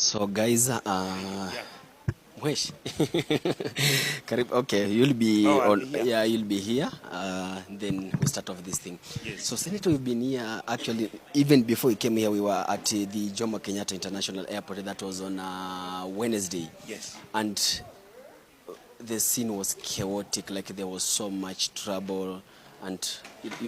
So guys, Mwesh. Okay, you'll be you'll be here. Then we start off this thing. Yes. So Senator, we've been here actually even before we came here. We were at the Jomo Kenyatta International Airport. That was on Wednesday. Yes. And the scene was chaotic. Like there was so much trouble, and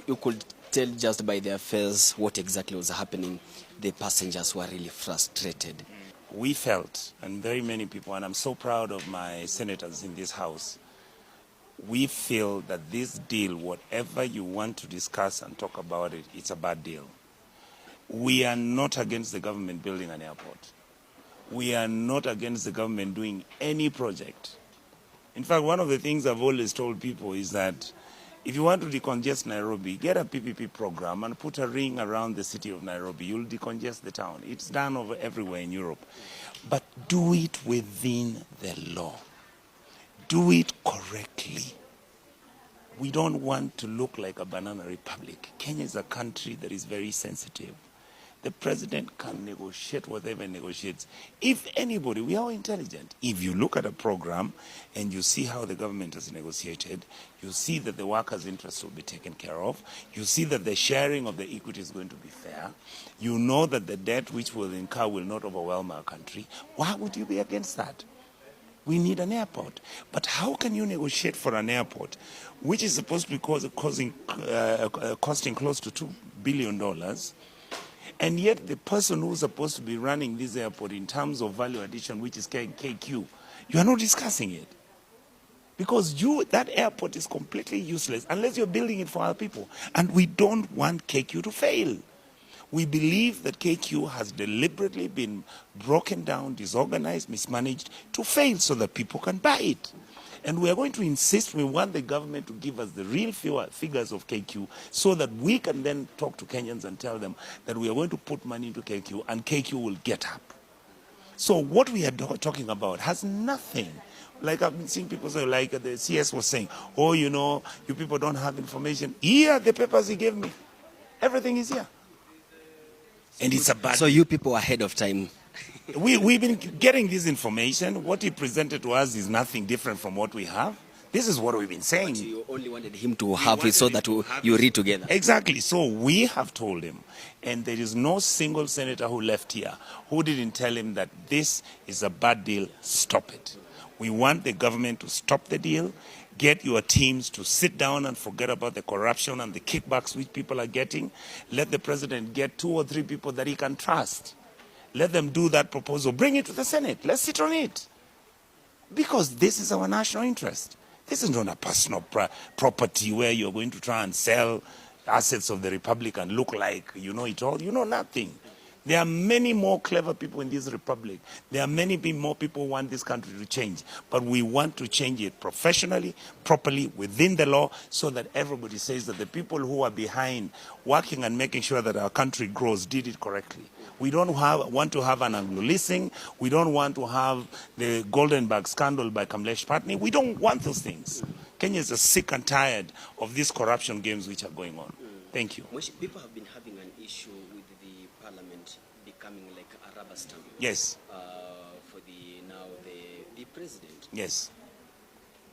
you could tell just by their face what exactly was happening. The passengers were really frustrated. We felt, and very many people, and I'm so proud of my senators in this house, we feel that this deal, whatever you want to discuss and talk about it, it's a bad deal. We are not against the government building an airport. We are not against the government doing any project. In fact, one of the things I've always told people is that if you want to decongest Nairobi, get a PPP program and put a ring around the city of Nairobi. You'll decongest the town. It's done over everywhere in Europe. But do it within the law. Do it correctly. We don't want to look like a banana republic. Kenya is a country that is very sensitive. The president can negotiate whatever he negotiates. If anybody, we are intelligent. If you look at a program and you see how the government has negotiated, you see that the workers' interests will be taken care of. You see that the sharing of the equity is going to be fair. You know that the debt which will incur will not overwhelm our country. Why would you be against that? We need an airport. But how can you negotiate for an airport which is supposed to be costing close to $2 billion, and yet the person who's supposed to be running this airport in terms of value addition, which is KQ, you are not discussing it? Because that airport is completely useless unless you're building it for other people. And we don't want KQ to fail. We believe that KQ has deliberately been broken down, disorganized, mismanaged to fail so that people can buy it. And we are going to insist, we want the government to give us the real figures of KQ so that we can then talk to Kenyans and tell them that we are going to put money into KQ and KQ will get up. So what we are talking about has nothing. Like I've been seeing people say, like the CS was saying, oh, you know, you people don't have information. Here, the papers he gave me. Everything is here. And it's a bad... So you people are ahead of time. We've been getting this information. What he presented to us is nothing different from what we have. This is what we've been saying. But you only wanted him to have it so that you read together. Exactly. So we have told him, and there is no single senator who left here who didn't tell him that this is a bad deal, stop it. We want the government to stop the deal, get your teams to sit down and forget about the corruption and the kickbacks which people are getting. Let the president get 2 or 3 people that he can trust. Let them do that proposal. Bring it to the Senate. Let's sit on it. Because this is our national interest. This is not a personal property where you're going to try and sell assets of the republic and look like you know it all. You know nothing. There are many more clever people in this republic. There are many more people who want this country to change. But we want to change it professionally, properly, within the law, so that everybody says that the people who are behind working and making sure that our country grows did it correctly. We don't want to have an Anglo-leasing. We don't want to have the Goldenberg scandal by Kamlesh Patni. We don't want those things. Kenya is sick and tired of these corruption games which are going on. Thank you. People have been having an issue with the parliament becoming like a rubber stamp. Yes. For the president. Yes.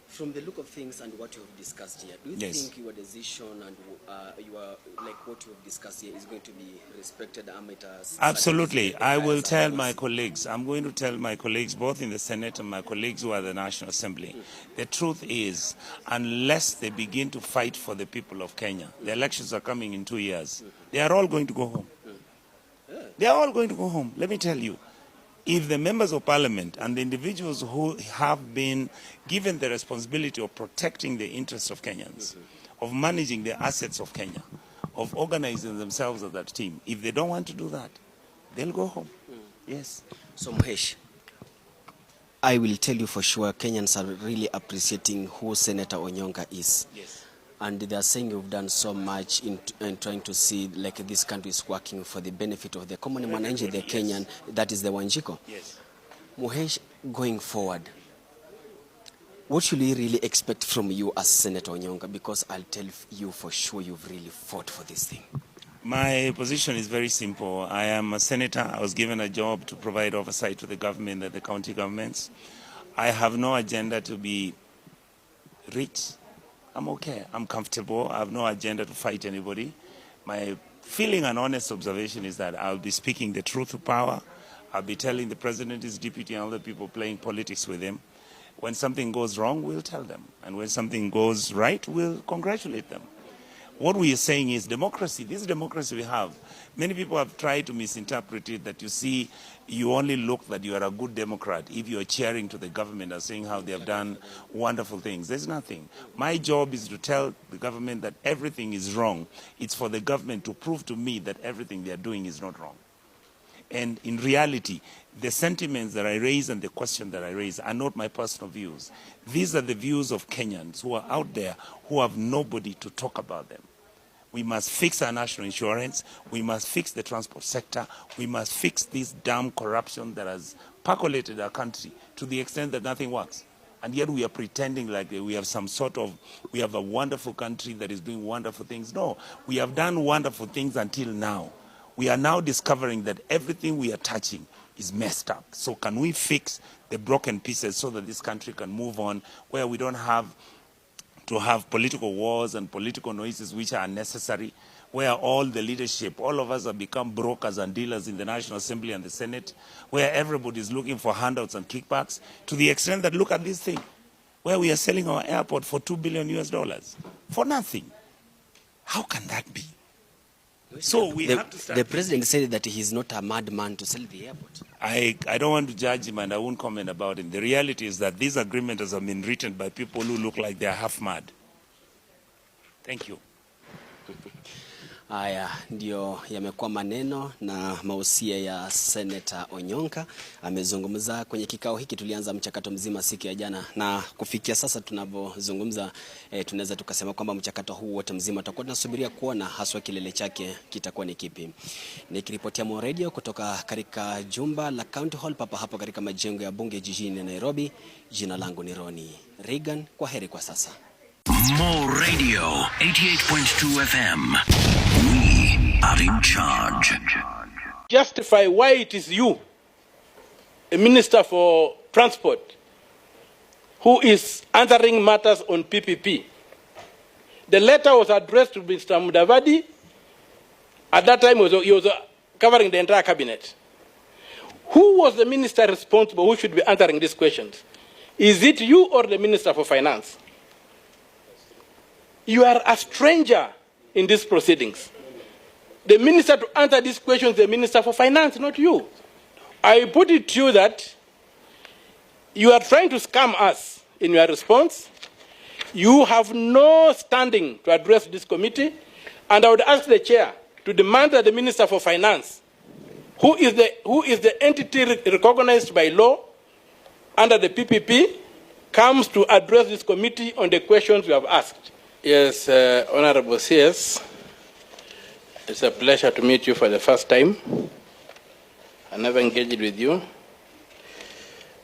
From the look of things and what you have discussed here, do you think your decision and what you have discussed here is going to be respected? Absolutely. I will tell my colleagues. I'm going to tell my colleagues, both in the Senate and my colleagues who are the National Assembly. The truth is, unless they begin to fight for the people of Kenya, the elections are coming in 2 years, they are all going to go home. They are all going to go home. Let me tell you. If the members of parliament and the individuals who have been given the responsibility of protecting the interests of Kenyans, of managing the assets of Kenya, of organizing themselves as that team, if they don't want to do that, they'll go home. Yes. So Mhesh, I will tell you for sure, Kenyans are really appreciating who Senator Onyonka is. Yes. And they are saying you've done so much in trying to see like this country is working for the benefit of the common man, the Kenyan, that is the Wanjiko. Yes. Mhesh, going forward, what should we really expect from you as Senator Onyonka? Because I'll tell you for sure you've really fought for this thing. My position is very simple. I am a senator. I was given a job to provide oversight to the government and the county governments. I have no agenda to be rich. I'm okay. I'm comfortable. I have no agenda to fight anybody. My feeling and honest observation is that I'll be speaking the truth to power. I'll be telling the president, his deputy, and other people playing politics with him. When something goes wrong, we'll tell them. And when something goes right, we'll congratulate them. What we are saying is democracy. This democracy we have, many people have tried to misinterpret it that you see, you only look that you are a good Democrat if you are cheering to the government and saying how they have done wonderful things. There's nothing. My job is to tell the government that everything is wrong. It's for the government to prove to me that everything they are doing is not wrong. And in reality, the sentiments that I raise and the question that I raise are not my personal views. These are the views of Kenyans who are out there who have nobody to talk about them. We must fix our national insurance. We must fix the transport sector. We must fix this damn corruption that has percolated our country to the extent that nothing works. And yet we are pretending like we have we have a wonderful country that is doing wonderful things. No, we have done wonderful things until now. We are now discovering that everything we are touching is messed up. So can we fix the broken pieces so that this country can move on, where we don't have to have political wars and political noises which are unnecessary, where all the leadership, all of us have become brokers and dealers in the National Assembly and the Senate, where everybody is looking for handouts and kickbacks, to the extent that, look at this thing, where we are selling our airport for $2 billion for nothing. How can that be? So we have to start. The president said that he's not a madman to sell the airport. I don't want to judge him, and I won't comment about it. The reality is that these agreements have been written by people who look like they're half mad. Thank you. Haya ndio yamekuwa maneno na mausia ya Senator Onyonka. Amezungumza kwenye kikao hiki. Tulianza mchakato mzima siku ya jana, na kufikia sasa tunapozungumza tunaweza tukasema kwamba mchakato huu wote mzima tutakuwa tunasubiria kuona haswa kilele chake kitakuwa ni kipi. Nikiripotia Mo Radio kutoka katika jumba la County Hall papa hapo katika majengo ya bunge jijini Nairobi, jina langu ni Ronnie Reagan. Kwa heri kwa sasa. Mo Radio 88.2 FM. We are in charge. Justify why it is you, a minister for transport, who is answering matters on PPP. The letter was addressed to Mr. Mudavadi. At that time, he was covering the entire cabinet. Who was the minister responsible who should be answering these questions? Is it you or the Minister for Finance? You are a stranger in these proceedings. The minister to answer these questions is the Minister for Finance, not you. I put it to you that you are trying to scam us in your response. You have no standing to address this committee, and I would ask the chair to demand that the Minister for Finance, who is the entity recognized by law under the PPP, comes to address this committee on the questions you have asked. Yes, Honorable CS, it's a pleasure to meet you for the first time. I never engaged with you.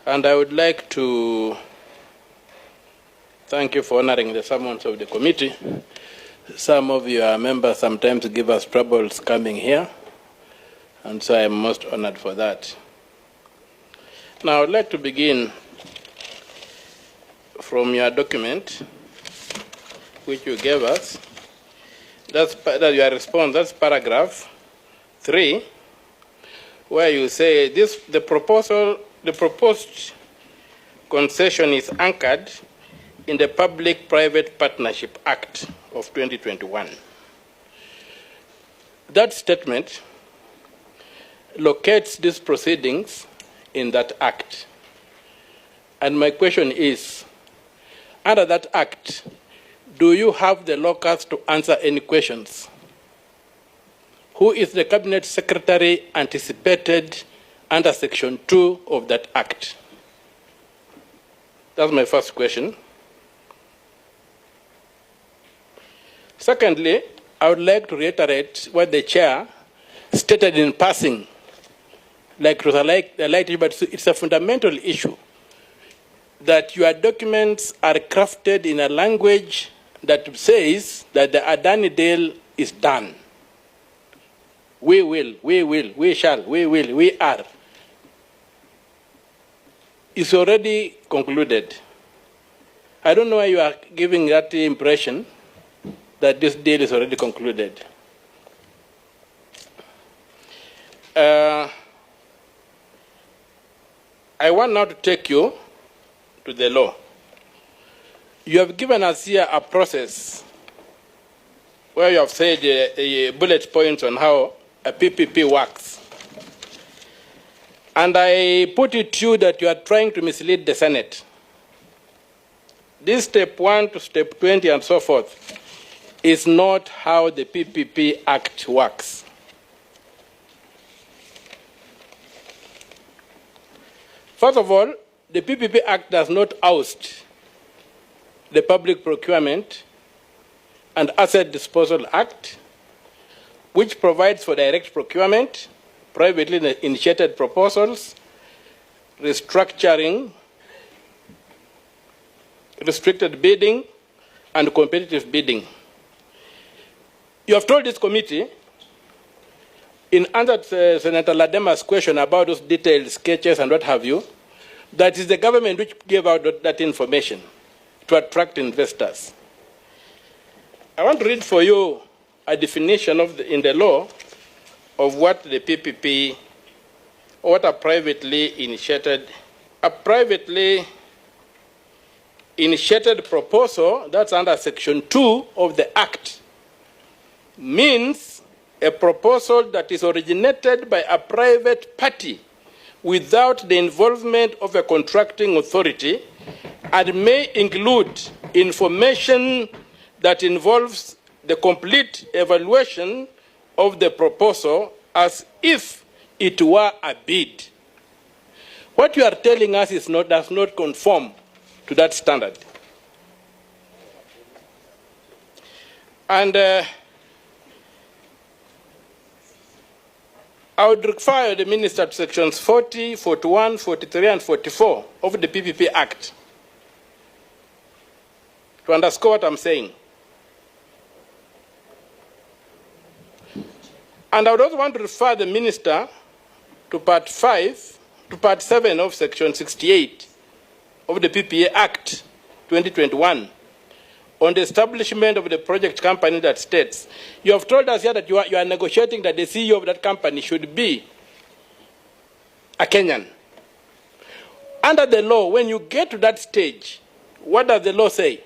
And I would like to thank you for honoring the summons of the committee. Some of your members sometimes give us troubles coming here, and so I am most honored for that. Now, I would like to begin from your document, which you gave us. That's your response. That's paragraph 3, where you say the proposed concession is anchored in the Public-Private Partnership Act of 2021. That statement locates these proceedings in that act. And my question is, under that act, do you have the locus to answer any questions? Who is the Cabinet Secretary anticipated under Section 2 of that act? That's my first question. Secondly, I would like to reiterate what the chair stated in passing, but it's a fundamental issue, that your documents are crafted in a language that says that the Adani deal is done. we will, we shall, we are, is already concluded. I don't know why you are giving that impression that this deal is already concluded. I want now to take you to the law. You have given us here a process where you have said bullet points on how a PPP works. And I put it to you that you are trying to mislead the Senate. This step 1 to step 20 and so forth is not how the PPP Act works. First of all, the PPP Act does not oust the Public Procurement and Asset Disposal Act, which provides for direct procurement, privately initiated proposals, restructuring, restricted bidding, and competitive bidding. You have told this committee, in answer to Senator Ladema's question about those detailed sketches and what have you, that is the government which gave out that information to attract investors. I want to read for you a definition in the law of what the PPP, or what a privately initiated proposal, that's under Section 2 of the Act, means a proposal that is originated by a private party without the involvement of a contracting authority and may include information that involves the complete evaluation of the proposal as if it were a bid. What you are telling us does not conform to that standard. And I would refer the Minister to sections 40, 41, 43, and 44 of the PPP Act to underscore what I'm saying. And I would also want to refer the Minister to Part 7 of Section 68 of the PPA Act 2021 on the establishment of the project company that states, you have told us here that you are negotiating that the CEO of that company should be a Kenyan. Under the law, when you get to that stage, what does the law say?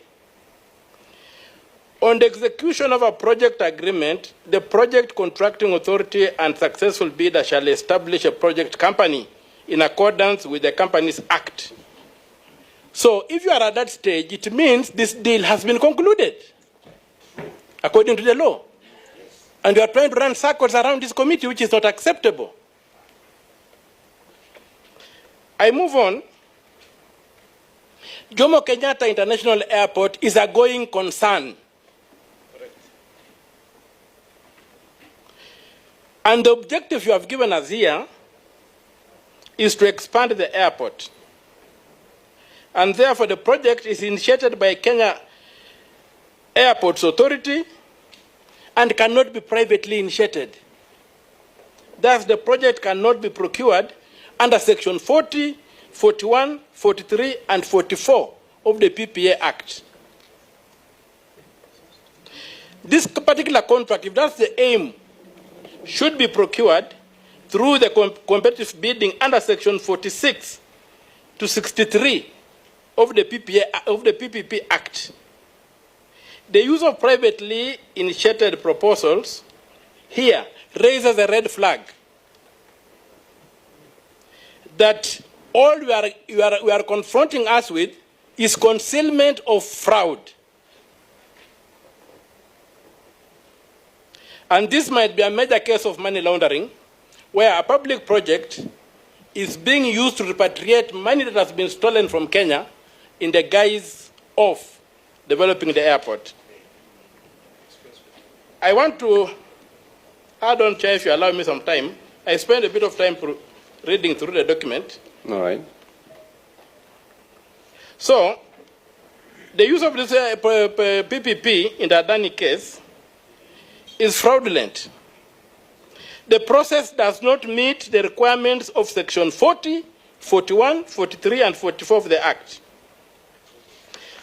On the execution of a project agreement, the project contracting authority and successful bidder shall establish a project company in accordance with the Companies Act. So if you are at that stage, it means this deal has been concluded, according to the law. And you are trying to run circles around this committee, which is not acceptable. I move on. Jomo Kenyatta International Airport is a going concern. And the objective you have given us here is to expand the airport. And therefore, the project is initiated by Kenya Airports Authority and cannot be privately initiated. Thus, the project cannot be procured under Section 40, 41, 43, and 44 of the PPA Act. This particular contract, if that's the aim, should be procured through the competitive bidding under Section 46 to 63 of the PPP Act. The use of privately initiated proposals here raises a red flag that all we are confronting us with is concealment of fraud. And this might be a major case of money laundering, where a public project is being used to repatriate money that has been stolen from Kenya in the guise of developing the airport. I want to add on, Chair, if you allow me some time. I spent a bit of time reading through the document. All right. So, the use of this PPP in the Adani case is fraudulent. the process does not meet the requirements of Section 40, 41, 43, and 44 of the Act.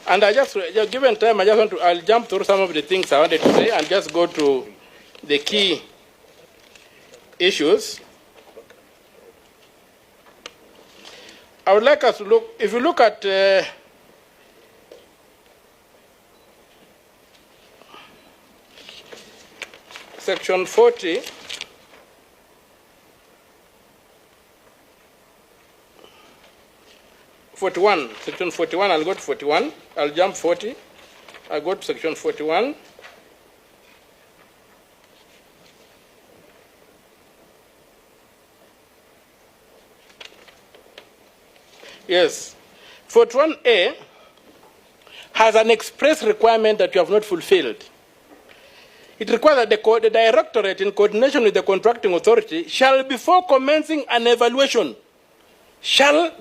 And given time, I'll jump through some of the things I wanted to say and just go to the key issues. I would like us to look, if you look at Section 40, Section 41, I'll go to 41. I'll jump 40. I'll go to Section 41. Yes. 41A has an express requirement that you have not fulfilled. It requires that the directorate, in coordination with the contracting authority, shall before commencing an evaluation.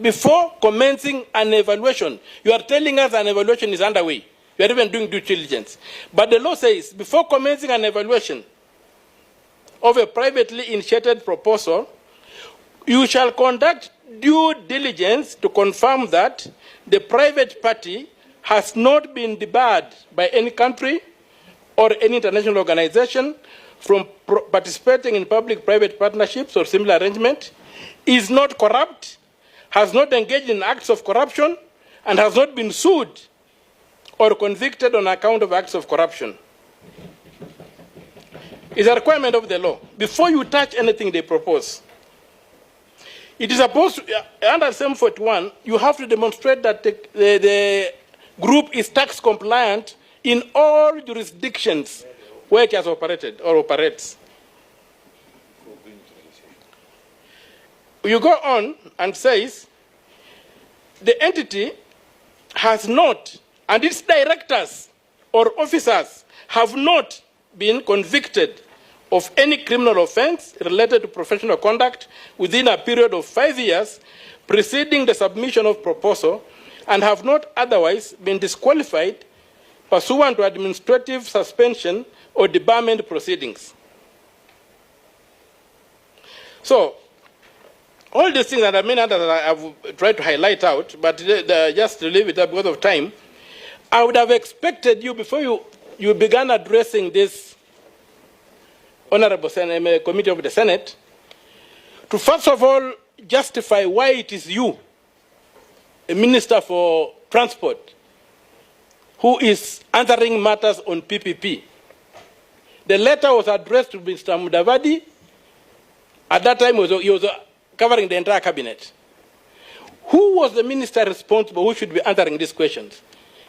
Before commencing an evaluation. You are telling us an evaluation is underway. You are even doing due diligence. But the law says, before commencing an evaluation of a privately initiated proposal, you shall conduct due diligence to confirm that the private party has not been debarred by any country or any international organization from participating in public-private partnerships or similar arrangement, is not corrupt, has not engaged in acts of corruption, and has not been sued or convicted on account of acts of corruption. It's a requirement of the law. Before you touch anything they propose, it is supposed to, under SEM 41, you have to demonstrate that the group is tax compliant in all jurisdictions where it has operated or operates. You go on and says, the entity has not, and its directors or officers have not been convicted of any criminal offense related to professional conduct within a period of 5 years preceding the submission of proposal, and have not otherwise been disqualified pursuant to administrative suspension or debarment proceedings. So, all these things, and I mean others I've tried to highlight out, but just to leave it up because of time, I would have expected you, before you began addressing this Honorable Committee of the Senate, to first of all justify why it is you, a Minister for Transport, who is answering matters on PPP. The letter was addressed to Mr. Mudavadi. At that time, he was covering the entire cabinet. Who was the minister responsible who should be answering these questions?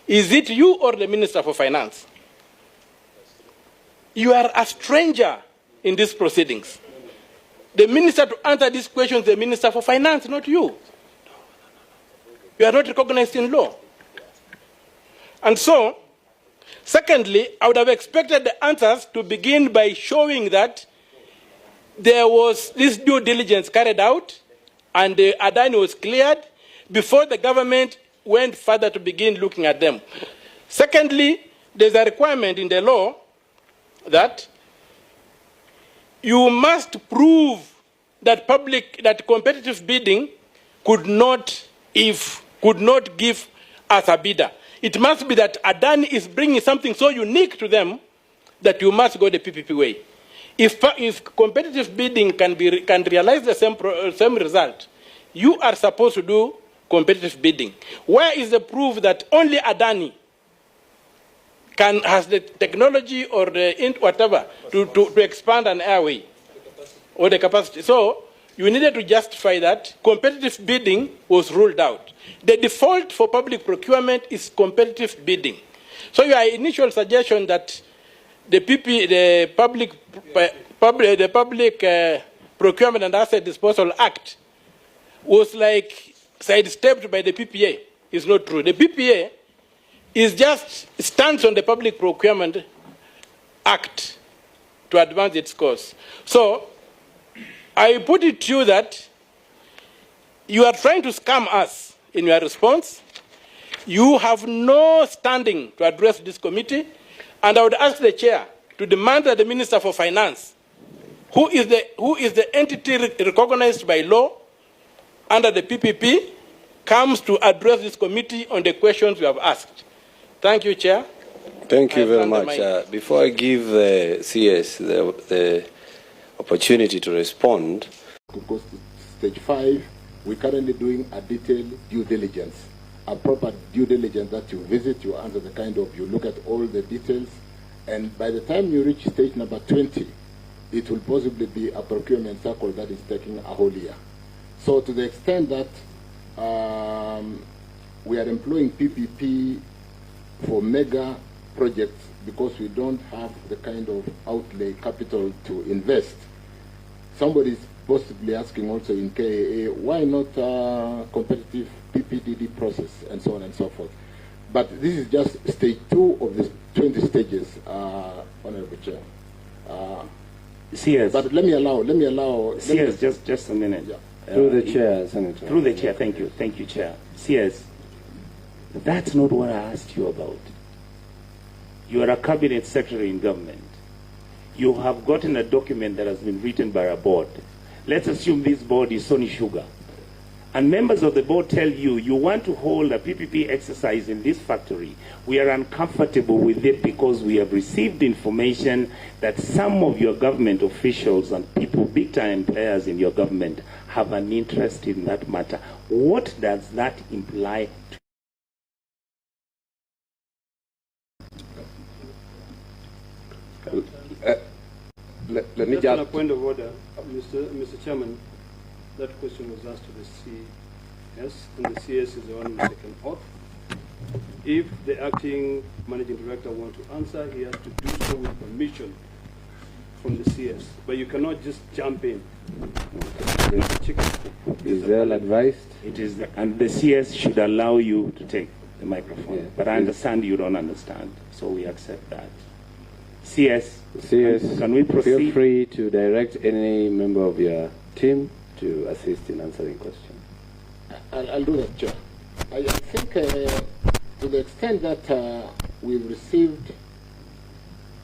Is it you or the Minister for Finance? You are a stranger in these proceedings. The minister to answer these questions is the Minister for Finance, not you. You are not recognized in law. And so, secondly, I would have expected the answers to begin by showing that there was this due diligence carried out and the Adani was cleared before the government went further to begin looking at them. Secondly, there's a requirement in the law that you must prove that competitive bidding could not give us a bidder. It must be that Adani is bringing something so unique to them that you must go the PPP way. If competitive bidding can realize the same result, you are supposed to do competitive bidding. Where is the proof that only Adani has the technology or the whatever to expand an airway or the capacity? So you needed to justify that competitive bidding was ruled out. The default for public procurement is competitive bidding. So your initial suggestion that the Public Procurement and Asset Disposal Act was like sidestepped by the PPA is not true. The PPA stands on the Public Procurement Act to advance its cause. So I put it to you that you are trying to scam us in your response. You have no standing to address this committee, and I would ask the chair to demand that the Minister for Finance who is the entity recognized by law under the PPP, comes to address this committee on the questions we have asked. Thank you, Chair. Thank you very much. Before I give the CS the opportunity to respond, because stage 5, we're currently doing a detailed due diligence, a proper due diligence that you visit, you answer the kind of, you look at all the details, and by the time you reach stage number 20, it will possibly be a procurement cycle that is taking a whole year. So to the extent that we are employing PPP for mega projects because we don't have the kind of outlay capital to invest, somebody is possibly asking also in KAA, why not competitive PPDD process and so on and so forth. But this is just stage 2 of the 20 stages, Honorable Chair. CS. But let me allow. CS, just a minute. Yeah. through the chair, Senator. Through the chair, thank you, Chair. CS, that's not what I asked you about. You are a cabinet secretary in government. You have gotten a document that has been written by a board. Let's assume this board is Sony Sugar. And members of the board tell you, you want to hold a PPP exercise in this factory. We are uncomfortable with it because we have received information that some of your government officials and people, big-time players in your government, have an interest in that matter. What does that imply to let me just on a point of order, Mr. Chairman, that question was asked to the CS, and the CS is the one who has taken oath. If the acting managing director wants to answer, he has to do so with permission from the CS. But you cannot just jump in. Is well advised? It is, and the CS should allow you to take the microphone. Yeah. But I understand you don't understand, so we accept that. CS, can we proceed? Feel free to direct any member of your team to assist in answering questions. I'll do that, Chair. I think to the extent that we've received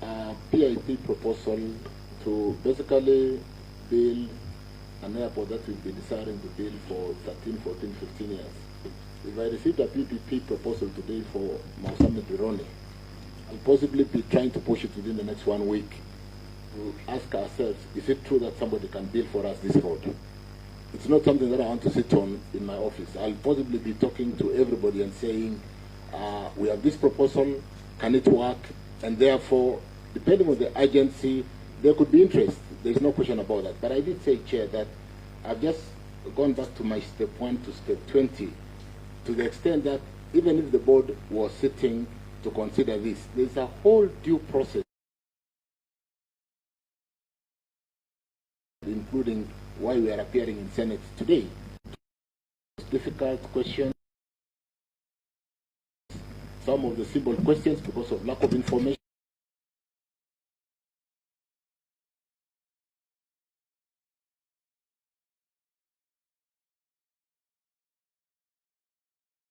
a PIP proposal to basically build an airport that we've been desiring to build for 13, 14, 15 years. If I received a PPP proposal today for Mohammed Bironi, I'll possibly be trying to push it within the next 1 week to ask ourselves, is it true that somebody can build for us this road? It's not something that I want to sit on in my office. I'll possibly be talking to everybody and saying, we have this proposal, can it work? And therefore, depending on the agency, there could be interest. There's no question about that. But I did say, Chair, that I've just gone back to my step 1 to step 20, to the extent that even if the board was sitting to consider this, there's a whole due process, including why we are appearing in Senate today. Difficult questions, some of the simple questions because of lack of information.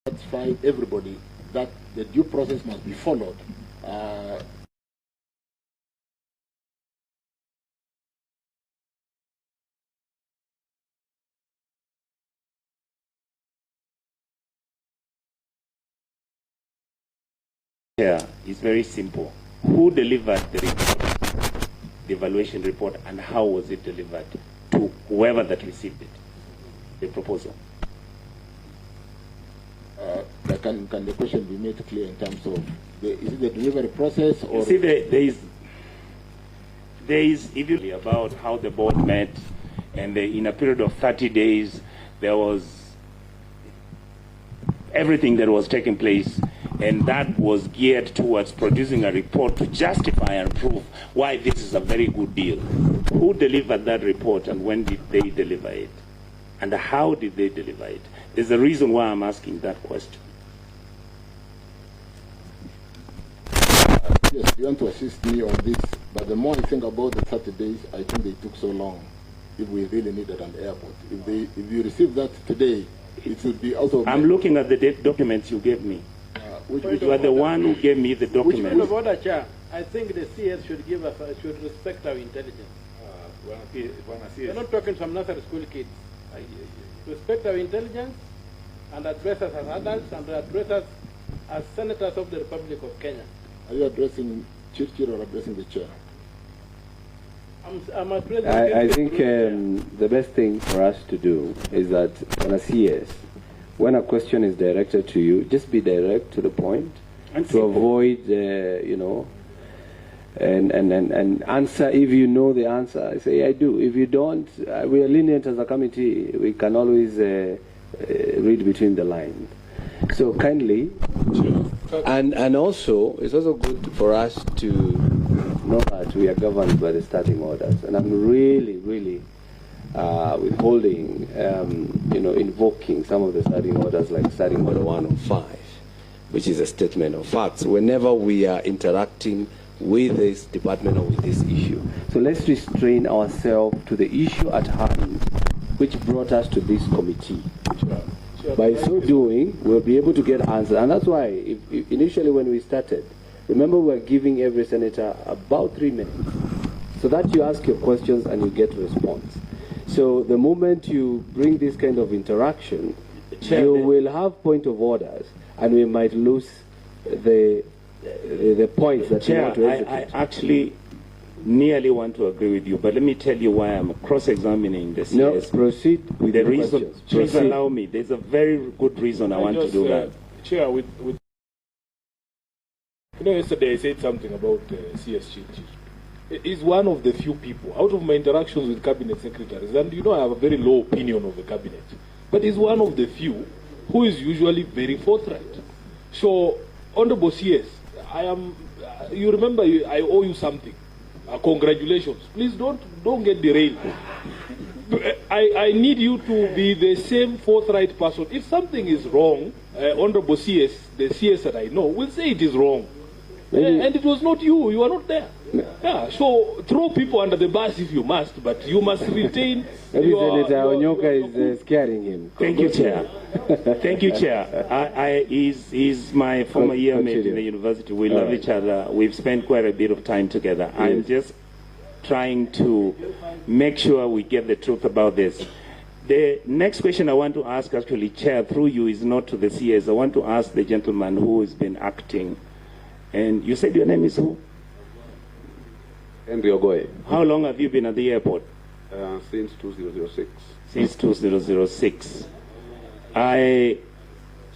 Satisfy everybody that the due process must be followed. Yeah, it's very simple. Who delivered the report, the evaluation report, and how was it delivered to whoever that received it, the proposal? Can the question be made clear in terms of, is it the delivery process? Or you see, there is even about how the board met, and in a period of 30 days, there was everything that was taking place, and that was geared towards producing a report to justify and prove why this is a very good deal. Who delivered that report, and when did they deliver it? And how did they deliver it? There's a reason why I'm asking that question. Yes, you want to assist me on this, but the more I think about the 30 days, I think they took so long if we really needed an airport. If you receive that today, it would be out of... I'm looking at the documents you gave me. You are the one who gave me the document. Point of order, Chair. I think the CS should give us, should respect our intelligence. We're not talking some nursery school kids. Respect our intelligence and address us as adults and address us as senators of the Republic of Kenya. Are you addressing Chirchir or addressing the chair? I'm addressing I think the best thing for us to do is that on a CS, when a question is directed to you, just be direct to the point and to avoid, you know, and answer. If you know the answer, say I do. If you don't, we are lenient as a committee. We can always read between the lines. So kindly, and also it's also good for us to know that we are governed by the standing orders. And I'm really withholding, you know, invoking some of the standing orders, like standing order 105, which is a statement of facts. Whenever we are interacting with this department or with this issue, so let's restrain ourselves to the issue at hand, which brought us to this committee. By so doing, we'll be able to get answers. And that's why, initially when we started, remember we were giving every senator about 3 minutes, so that you ask your questions and you get response. So the moment you bring this kind of interaction, you will have point of orders, and we might lose the points that you want to execute. I actually nearly want to agree with you, but let me tell you why I'm cross-examining the CS. No, proceed with the reason. Questions. Please allow me. There's a very good reason I want to do that. Chair, with you know, yesterday I said something about CS Chirchir. He's one of the few people, out of my interactions with cabinet secretaries, and you know I have a very low opinion of the cabinet, but he's one of the few who is usually very forthright. So, Honorable CS, I am, you remember I owe you something. Congratulations. Please don't get derailed. I need you to be the same forthright person. If something is wrong, Honorable CS, the CS that I know, will say it is wrong. And it was not you. You are not there. Yeah. So throw people under the bus if you must, but you must retain. Maybe Senator Onyonka is scaring him. Thank you, Chair. Thank you, Chair. He's my former year mate in the university. We love each other. We've spent quite a bit of time together. Yes. I'm just trying to make sure we get the truth about this. The next question I want to ask, actually, Chair, through you, is not to the CS. I want to ask the gentleman who has been acting. And you said your name is who? Henry Ogoye. How long have you been at the airport? Since 2006. Since 2006.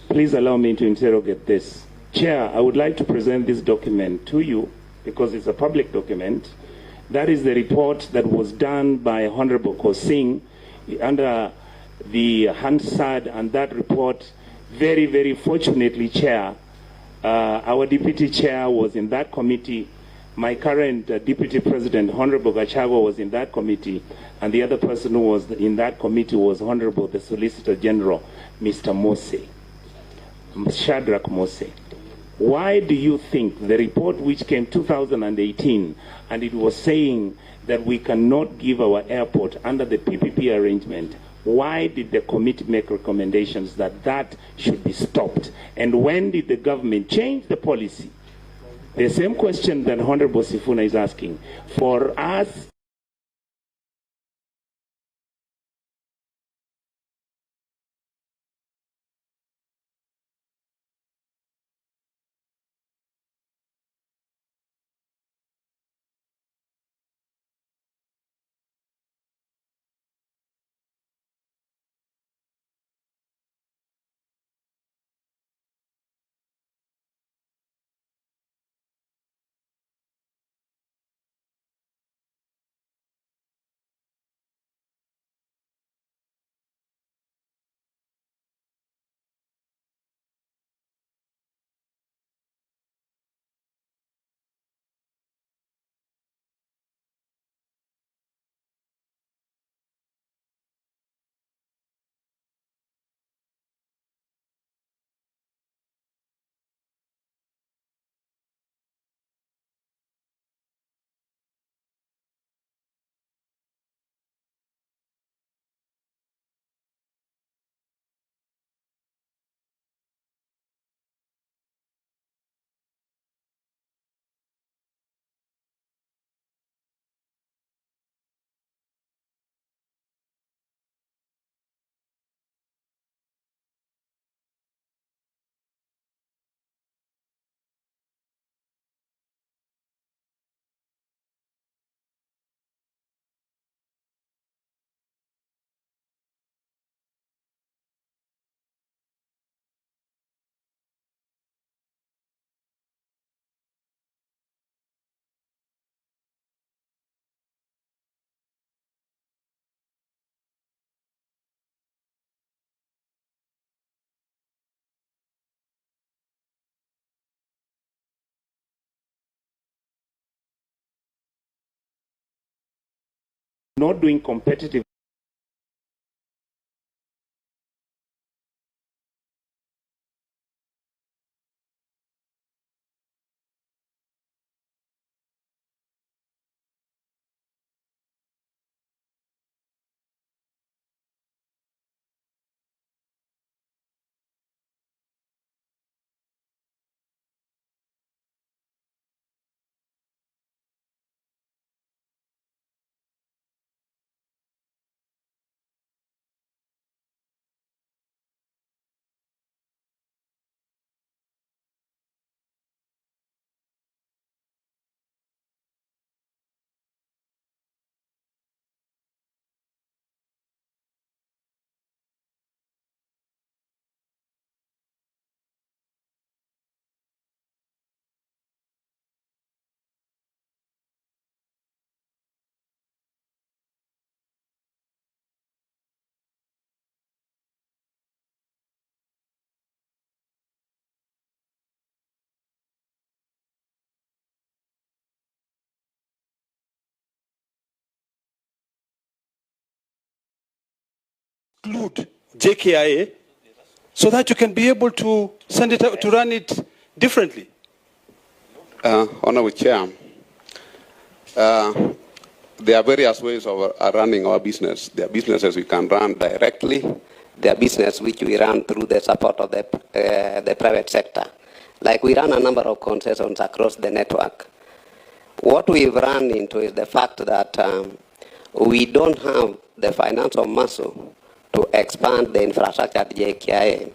Please allow me to interrogate this. Chair, I would like to present this document to you because it's a public document. That is the report that was done by Honorable Kosing under the Hansard, and that report, very, very fortunately, Chair, our deputy chair was in that committee. My current deputy president, Honorable Gachagua, was in that committee, and the other person who was in that committee was Honorable the Solicitor General, Mr. Mose, Shadrach Mose. Why do you think the report which came 2018, and it was saying that we cannot give our airport under the PPP arrangement, why did the committee make recommendations that that should be stopped? And when did the government change the policy? The same question that Honorable Sifuna is asking. For us not doing competitive exclude JKIA so that you can be able to send it out, to run it differently? Honorable Chair, there are various ways of running our business. There are businesses we can run directly. There are businesses which we run through the support of the private sector. Like we run a number of concessions across the network. What we've run into is the fact that we don't have the financial muscle to expand the infrastructure at JKIA.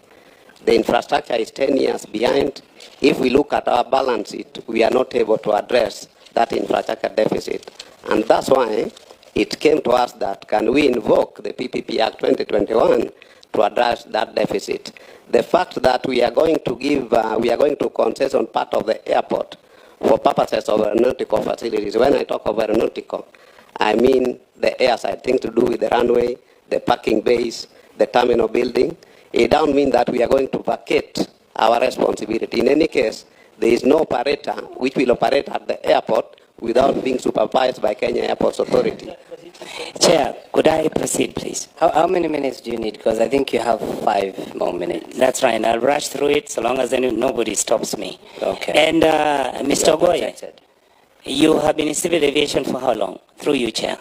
The infrastructure is 10 years behind. If we look at our balance sheet, we are not able to address that infrastructure deficit. And that's why it came to us that can we invoke the PPP Act 2021 to address that deficit. The fact that we are going to give, we are going to concession part of the airport for purposes of aeronautical facilities. When I talk of aeronautical, I mean the airside, things to do with the runway, the parking bays, the terminal building. It don't mean that we are going to vacate our responsibility. In any case, there is no operator which will operate at the airport without being supervised by Kenya Airports Authority. Chair, could I proceed, please? How many minutes do you need? Because I think you have 5 more minutes. That's right. I'll rush through it so long as nobody stops me. Okay. And Mr. Ogoye, you have been in civil aviation for how long? Through you, Chair.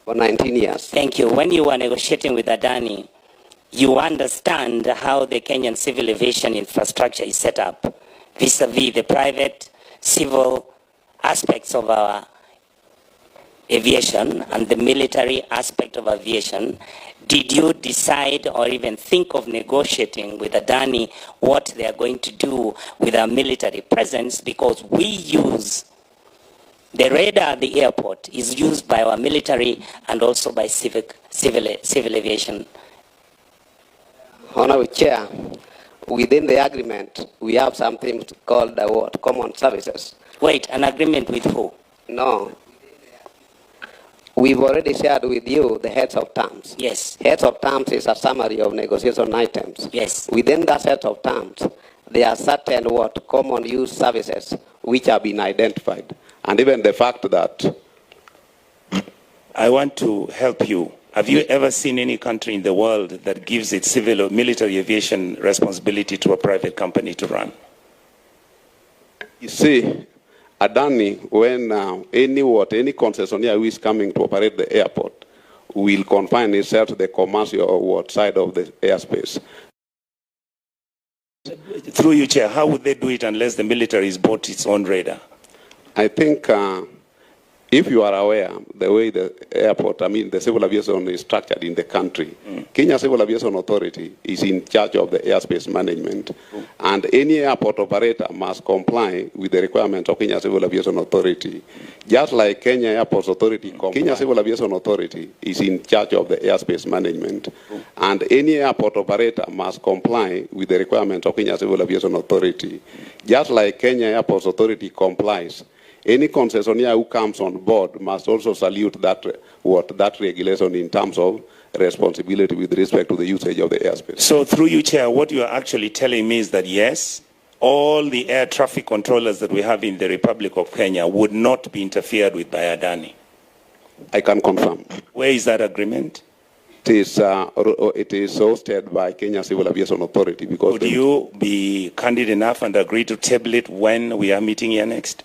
For 19 years. Thank you. When you were negotiating with Adani, you understand how the Kenyan civil aviation infrastructure is set up vis-a-vis the private, civil aspects of our aviation and the military aspect of aviation. Did you decide or even think of negotiating with Adani what they are going to do with our military presence? Because we use the radar at the airport is used by our military and also by civil aviation. Honorable Chair, within the agreement, we have something called common services. Wait, an agreement with who? No. We've already shared with you the heads of terms. Yes. Heads of terms is a summary of negotiation items. Yes. Within that set of terms, there are certain common use services which have been identified. And even the fact that... I want to help you. Have you ever seen any country in the world that gives its civil or military aviation responsibility to a private company to run? You see, Adani, when any concessionaire who is coming to operate the airport will confine itself to the commercial side of the airspace. Through you, Chair, how would they do it unless the military has bought its own radar? I think if you are aware, the way the airport, the civil aviation is structured in the country, Kenya Civil Aviation Authority is in charge of the airspace management. And any airport operator must comply with the requirements of Kenya Civil Aviation Authority. Just like Kenya Airports Authority, Kenya Civil Aviation Authority is in charge of the airspace management. And any airport operator must comply with the requirements of Kenya Civil Aviation Authority. Just like Kenya Airports Authority complies, any concessionaire who comes on board must also salute that regulation in terms of responsibility with respect to the usage of the airspace. So through you, Chair, what you are actually telling me is that yes, all the air traffic controllers that we have in the Republic of Kenya would not be interfered with by Adani. I can confirm. Where is that agreement? It is hosted by Kenya Civil Aviation Authority. Because would you be candid enough and agree to table it when we are meeting here next?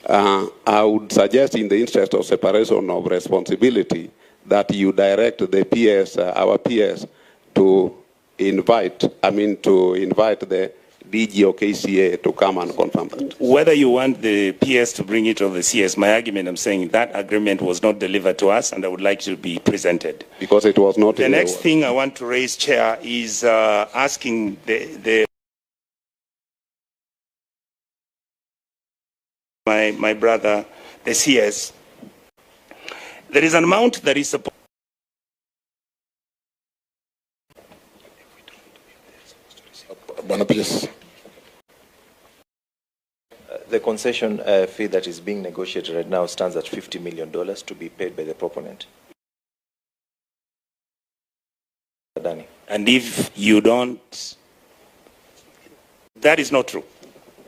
I would suggest, in the interest of separation of responsibility, that you direct the PS, our PS, to invite the DG or KCA to come and confirm that. Whether you want the PS to bring it or the CS, my argument, I'm saying that agreement was not delivered to us, and I would like to be presented. Because it was not. The next thing I want to raise, Chair, is asking my brother, the CS. There is an amount that is supposed. The concession fee that is being negotiated right now stands at $50 million to be paid by the proponent. And if you don't, that is not true.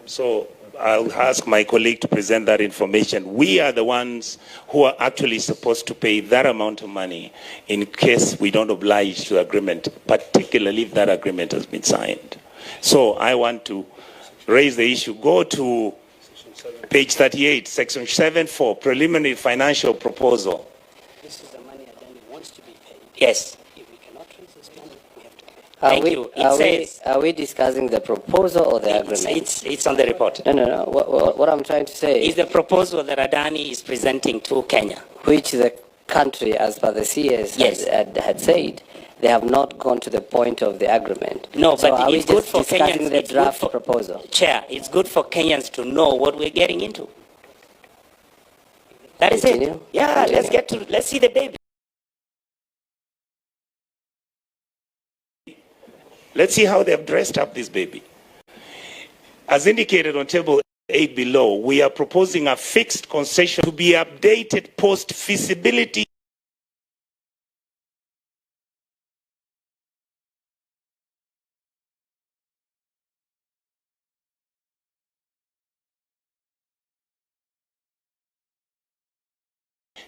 So I'll ask my colleague to present that information. We are the ones who are actually supposed to pay that amount of money in case we don't oblige to the agreement, particularly if that agreement has been signed. So I want to raise the issue. Go to page 38, section 7.4, preliminary financial proposal. This is the money Adani wants to be paid. Yes. If we cannot raise this money, we have to pay. Thank you. Are we discussing the proposal or the agreement? It's on the report. No. What I'm trying to say is the proposal that Adani is presenting to Kenya. Which the country, as per the CS, yes, had said, they have not gone to the point of the agreement. No, so but it's good for Kenyans. The draft proposal. Chair, it's good for Kenyans to know what we're getting into. That is it. Yeah, let's see the baby. Let's see how they've dressed up this baby. As indicated on table 8 below, we are proposing a fixed concession to be updated post-feasibility.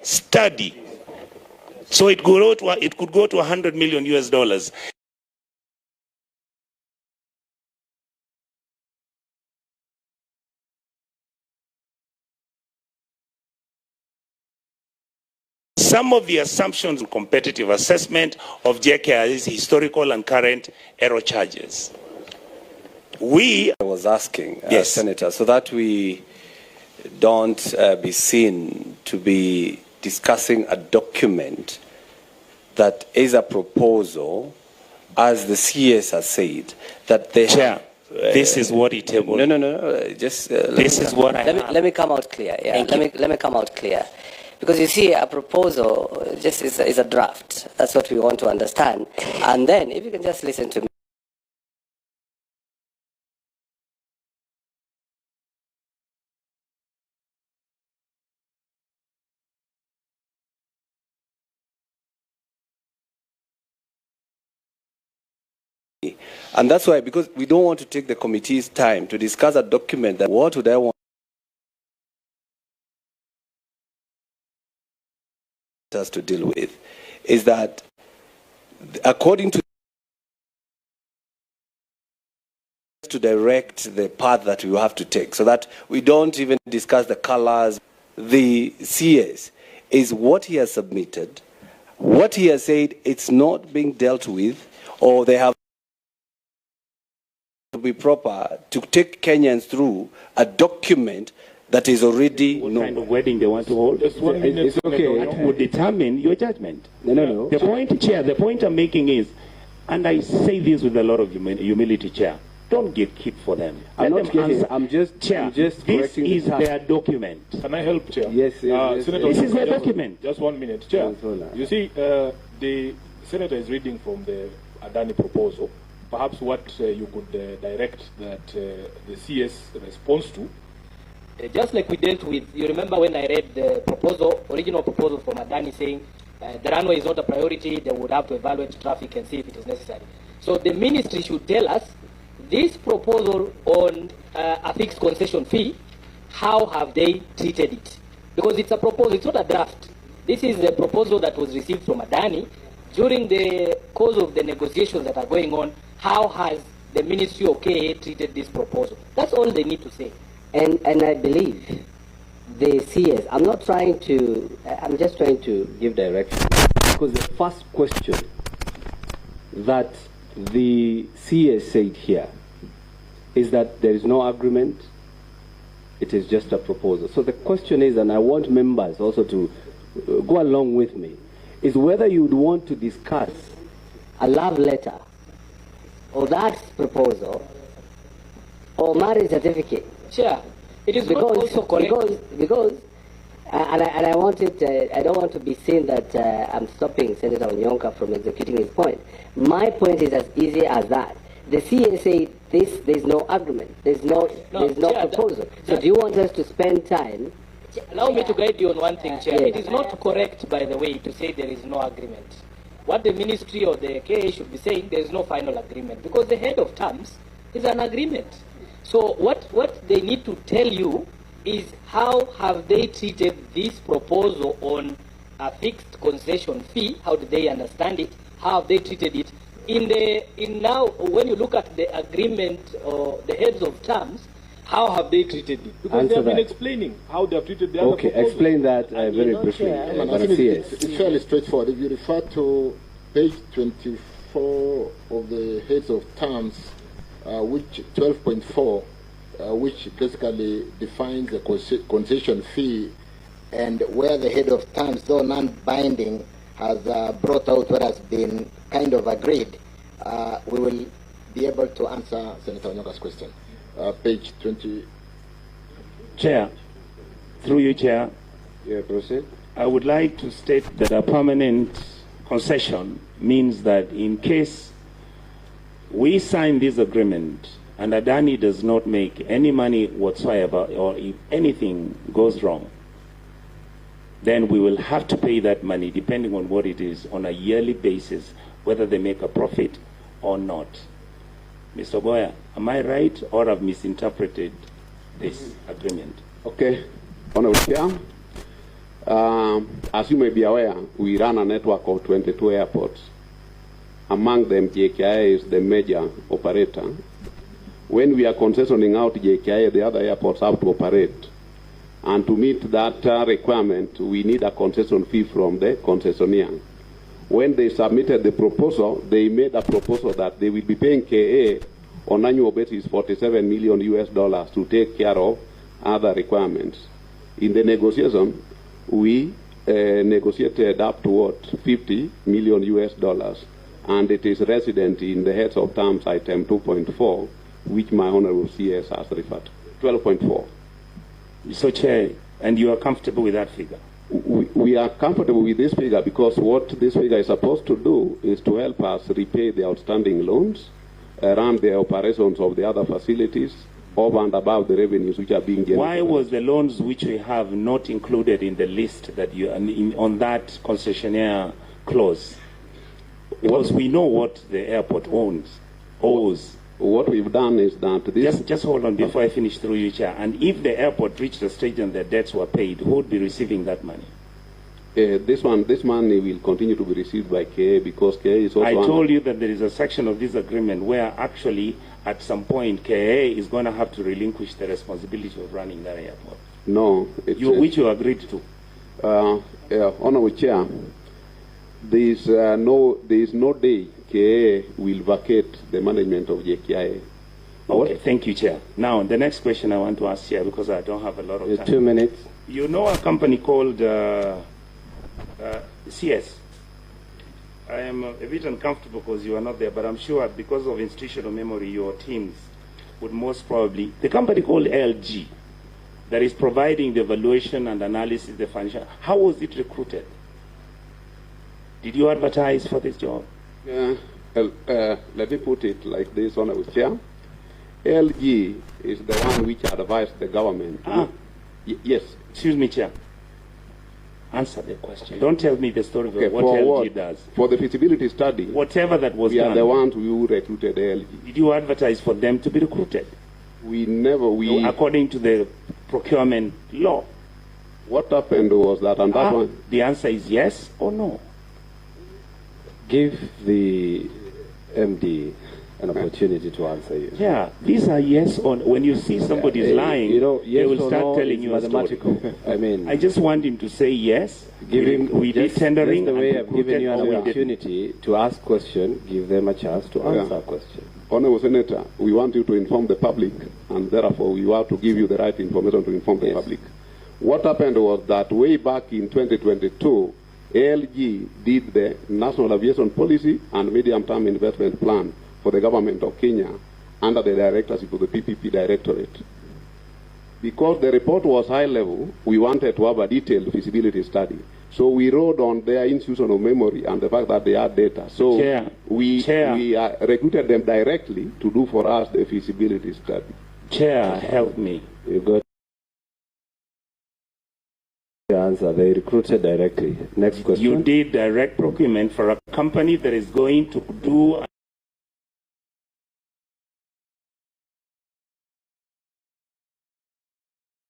Study. So it could go to $100 million US. Some of the assumptions in competitive assessment of JKI's historical and current error charges. I was asking, Senator, so that we don't be seen to be discussing a document that is a proposal, as the CS has said, that they Chair, this is what he tabled. No. Just this is what let me come out clear. Yeah, let me come out clear. Because you see, a proposal just is a draft. That's what we want to understand. And then, if you can just listen to me. And that's why, because we don't want to take the committee's time to discuss a document that what would I want us to deal with, is that according to direct the path that we have to take, so that we don't even discuss the colors. The CS is what he has submitted, what he has said it's not being dealt with, or they have to be proper to take Kenyans through a document that is already what kind of wedding they want to hold. It's okay. That would determine your judgment. No. The point I'm making is, and I say this with a lot of humility, Chair, don't get keep for them. I'm just this is their document. Can I help, Chair? Yes. Senator, this is their document. Just 1 minute, Chair. You see, the Senator is reading from the Adani proposal. Perhaps what you could direct that the CS responds to. Just like we dealt with, you remember when I read the original proposal from Adani saying the runway is not a priority, they would have to evaluate traffic and see if it is necessary. So the ministry should tell us this proposal on a fixed concession fee, how have they treated it? Because it's a proposal, it's not a draft. This is a proposal that was received from Adani. During the course of the negotiations that are going on, how has the Ministry of KA treated this proposal? That's all they need to say. And I believe the CS, I'm just trying to give direction. Because the first question that the CS said here is that there is no agreement, it is just a proposal. So the question is, and I want members also to go along with me, is whether you would want to discuss a love letter or that proposal or marriage certificate. Sure. It is not also correct. Because and I want it, I don't want to be seen that I'm stopping Senator Onyonka from executing his point. My point is as easy as that. The CSA, there's no agreement, there's no proposal. So do you want us to spend time? Allow me to guide you on one thing, Chair. Yes. It is not correct, by the way, to say there is no agreement. What the Ministry or the KA should be saying, there is no final agreement, because the head of terms is an agreement. So what they need to tell you is how have they treated this proposal on a fixed concession fee? How do they understand it? How have they treated it? In now, when you look at the agreement or the heads of terms, how have they treated it? Because they have been explaining how they have treated the other proposals. Okay, explain that very briefly. It's fairly straightforward. If you refer to page 24 of the heads of terms, which 12.4, which basically defines the concession fee, and where the head of terms, though non-binding, has brought out what has been kind of agreed, we will be able to answer Senator Onyonka's question. Page 20. Chair, through you, Chair. Yeah, proceed. I would like to state that a permanent concession means that in case we sign this agreement and Adani does not make any money whatsoever, or if anything goes wrong, then we will have to pay that money, depending on what it is, on a yearly basis, whether they make a profit or not. Mr. Boya, am I right or have misinterpreted this agreement? Okay. Honorable Chair, as you may be aware, we run a network of 22 airports. Among them, JKIA is the major operator. When we are concessioning out JKIA, the other airports have to operate. And to meet that requirement, we need a concession fee from the concessionaire. When they submitted the proposal, they made a proposal that they will be paying KA on annual basis $47 million to take care of other requirements. In the negotiation, we negotiated up to $50 million, and it is resident in the heads of terms item 2.4, which my honorable CS has referred to. 12.4. So, Chair, and you are comfortable with that figure? We are comfortable with this figure because what this figure is supposed to do is to help us repay the outstanding loans, run the operations of the other facilities, over and above the revenues which are being generated. Why was the loans which we have not included in the list that you on that concessionaire clause? Because we know what the airport owes. What we've done is that this... Just hold on before I finish through you, Chair. And if the airport reached a stage and the debts were paid, who would be receiving that money? This money will continue to be received by KA because KA is also... I told you that there is a section of this agreement where actually at some point KA is going to have to relinquish the responsibility of running that airport. No. Which you agreed to. Honorable Chair, there is no day KA will vacate the management of JKIA. Okay, thank you, Chair. Now, the next question I want to ask, Chair, because I don't have a lot of time. 2 minutes. You know a company called CS. I am a bit uncomfortable because you are not there, but I'm sure because of institutional memory, your teams would most probably... The company called LG that is providing the evaluation and analysis, the financial... How was it recruited? Did you advertise for this job? Let me put it like this, Honorable Chair. LG is the one which advised the government. Yes. Excuse me, Chair. Answer the question. Don't tell me the story of what LG does. For the feasibility study, whatever that was we done. are the ones who recruited LG. Did you advertise for them to be recruited? We never. According to the procurement law. What happened was that, and that one. The answer is yes or no. Give the MD an opportunity to answer you. Yeah, these are yes or no. When you see somebody is lying, yes they will start no telling you a story. I mean, I just want him to say yes. Give him. We did tendering. That's the way I've given you an opportunity to ask question. Give them a chance to answer a question. Honourable Senator, we want you to inform the public, and therefore we want to give you the right information to inform the public. What happened was that way back in 2022, ALG did the National Aviation Policy and Medium-Term Investment Plan for the government of Kenya under the directorship of the PPP Directorate. Because the report was high level, we wanted to have a detailed feasibility study. So we wrote on their institutional memory and the fact that they had data. So we recruited them directly to do for us the feasibility study. Chair, help me. You got the answer. They recruited directly. Next question. You did direct procurement for a company that is going to do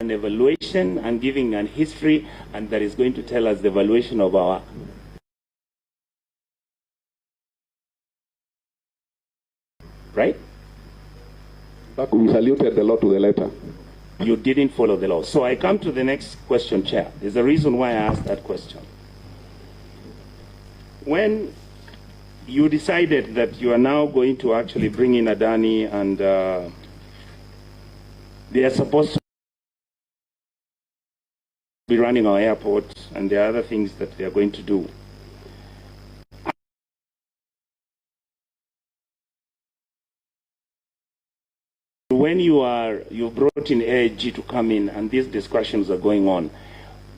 an evaluation and giving an history, and that is going to tell us the evaluation of our right? But we saluted the law to the letter. You didn't follow the law. So I come to the next question, Chair. There's a reason why I asked that question. When you decided that you are now going to actually bring in Adani and they are supposed to be running our airport and there are other things that they are going to do. When you brought in AIG to come in and these discussions are going on,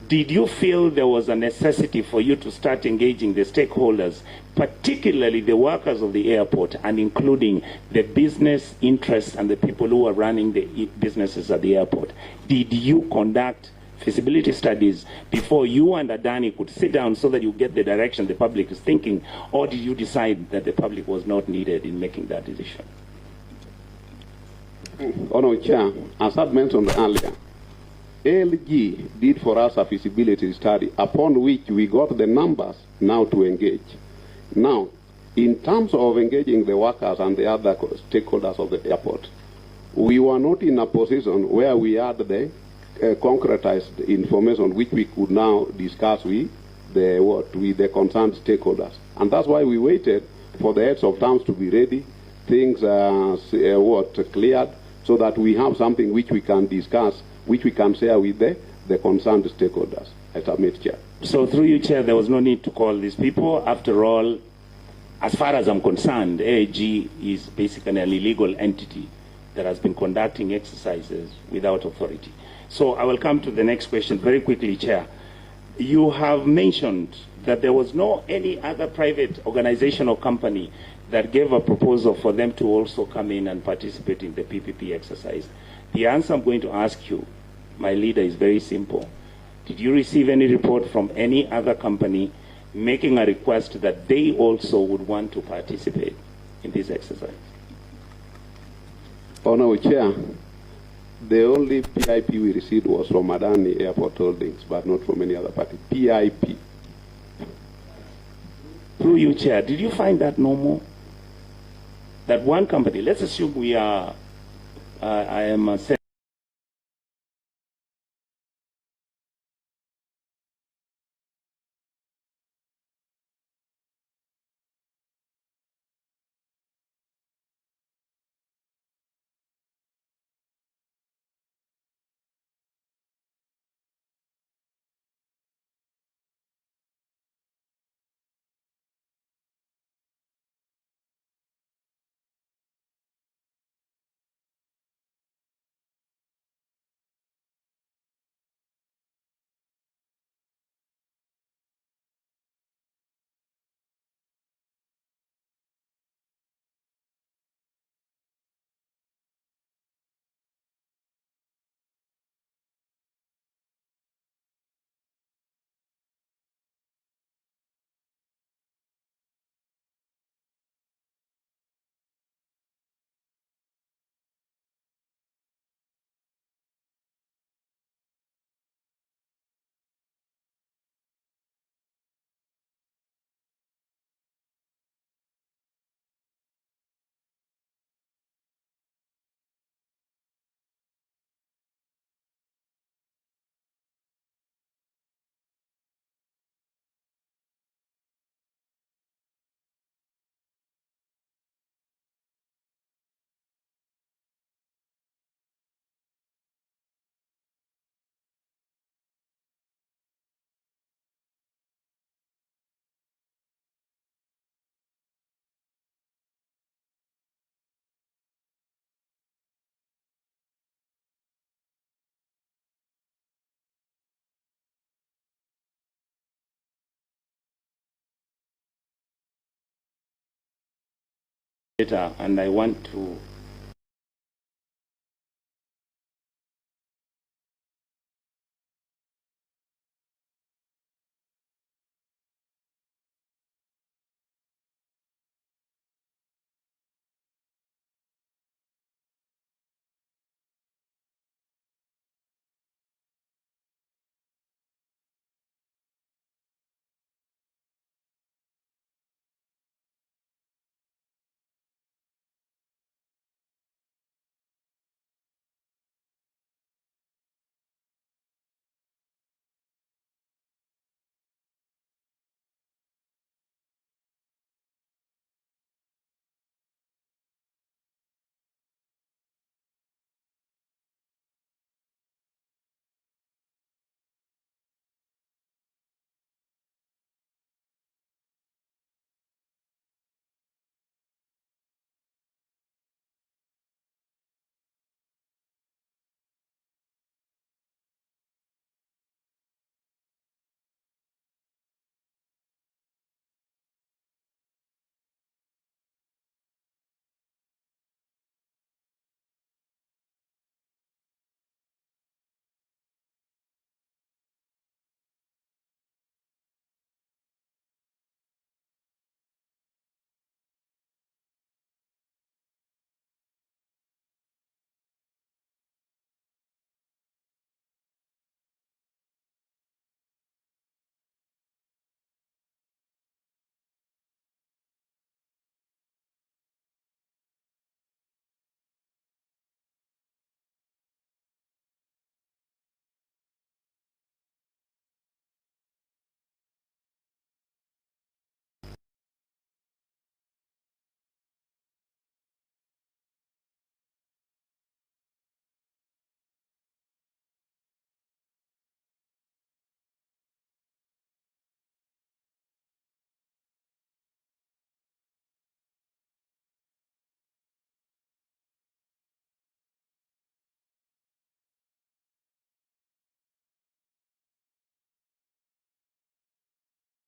did you feel there was a necessity for you to start engaging the stakeholders, particularly the workers of the airport and including the business interests and the people who are running the businesses at the airport? Did you conduct feasibility studies before you and Adani could sit down so that you get the direction the public is thinking, or did you decide that the public was not needed in making that decision? Honourable Chair, as I've mentioned earlier, ALG did for us a feasibility study upon which we got the numbers now to engage. Now, in terms of engaging the workers and the other stakeholders of the airport, we were not in a position where we had the concretized information which we could now discuss with the concerned stakeholders. And that's why we waited for the heads of towns to be ready, things cleared, so that we have something which we can discuss, which we can share with the concerned stakeholders. I submit, Chair. So through you, Chair, there was no need to call these people. After all, as far as I'm concerned, AIG is basically an illegal entity that has been conducting exercises without authority. So I will come to the next question very quickly, Chair. You have mentioned that there was no any other private organization or company that gave a proposal for them to also come in and participate in the PPP exercise. The answer I'm going to ask you, my leader, is very simple. Did you receive any report from any other company making a request that they also would want to participate in this exercise? Honourable Chair, the only PIP we received was from Adani Airport Holdings, but not from any other party. PIP. Through you, Chair, did you find that normal? That one company, let's assume we are, I am a And I want to